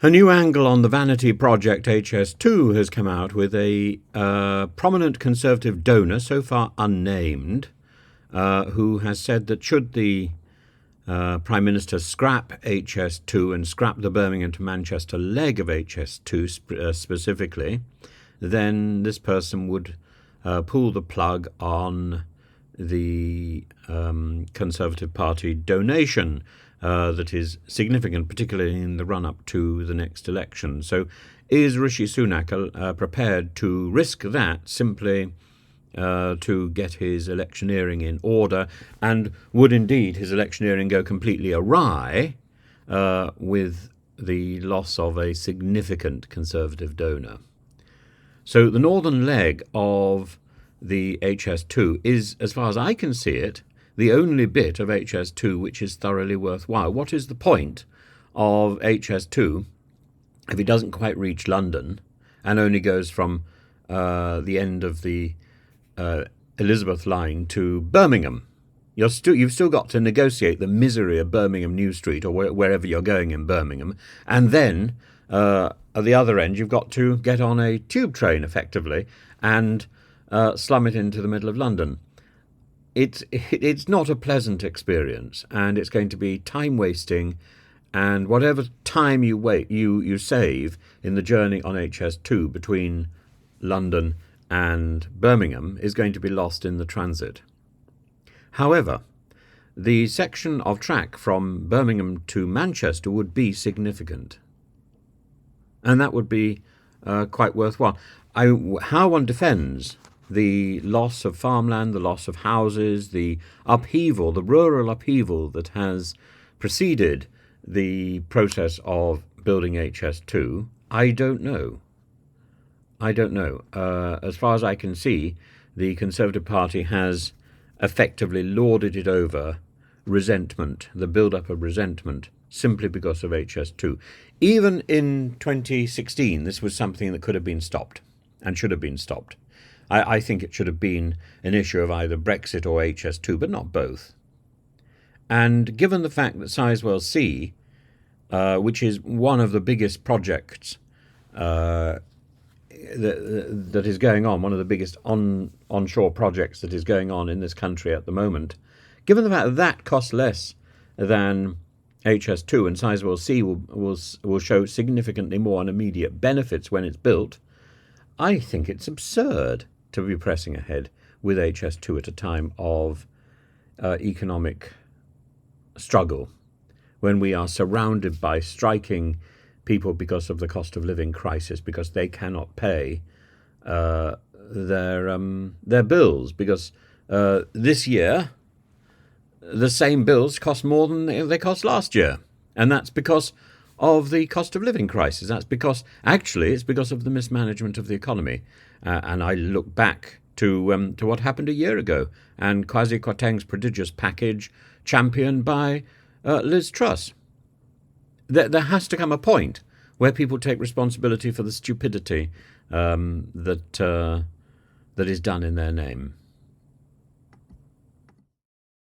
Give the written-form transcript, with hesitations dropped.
A new angle on the vanity project HS2 has come out with a prominent Conservative donor, so far unnamed, who has said that should the Prime Minister scrap HS2 and scrap the Birmingham to Manchester leg of HS2 specifically, then this person would pull the plug on the Conservative Party donation that is significant, particularly in the run-up to the next election. So is Rishi Sunak prepared to risk that simply to get his electioneering in order? And would indeed his electioneering go completely awry with the loss of a significant Conservative donor? So the northern leg of the HS2 is, as far as I can see it, the only bit of HS2 which is thoroughly worthwhile. What is the point of HS2 if it doesn't quite reach London and only goes from the end of the Elizabeth line to Birmingham? You've still got to negotiate the misery of Birmingham New Street or wherever you're going in Birmingham, and then at the other end you've got to get on a tube train effectively and slum it into the middle of London. It's not a pleasant experience, and it's going to be time wasting, and whatever time you save in the journey on HS2 between London and Birmingham is going to be lost in the transit. However, the section of track from Birmingham to Manchester would be significant, and that would be quite worthwhile. How one defends the loss of farmland, the loss of houses, the upheaval, the rural upheaval that has preceded the process of building HS2, I don't know. As far as I can see, the Conservative Party has effectively lorded it over resentment, the build-up of resentment, simply because of HS2. Even in 2016, this was something that could have been stopped and should have been stopped. I think it should have been an issue of either Brexit or HS2, but not both. And given the fact that Sizewell C, which is one of the biggest projects that is going on, one of the biggest onshore projects that is going on in this country at the moment, given the fact that that costs less than HS2 and Sizewell C will show significantly more and immediate benefits when it's built, I think it's absurd to be pressing ahead with HS2 at a time of economic struggle, when we are surrounded by striking people because of the cost of living crisis, because they cannot pay their bills, because this year the same bills cost more than they cost last year, and that's because of the cost of living crisis. That's because, actually, it's because of the mismanagement of the economy. And I look back to what happened a year ago, and Kwasi Kwarteng's prodigious package championed by Liz Truss. There has to come a point where people take responsibility for the stupidity that is done in their name.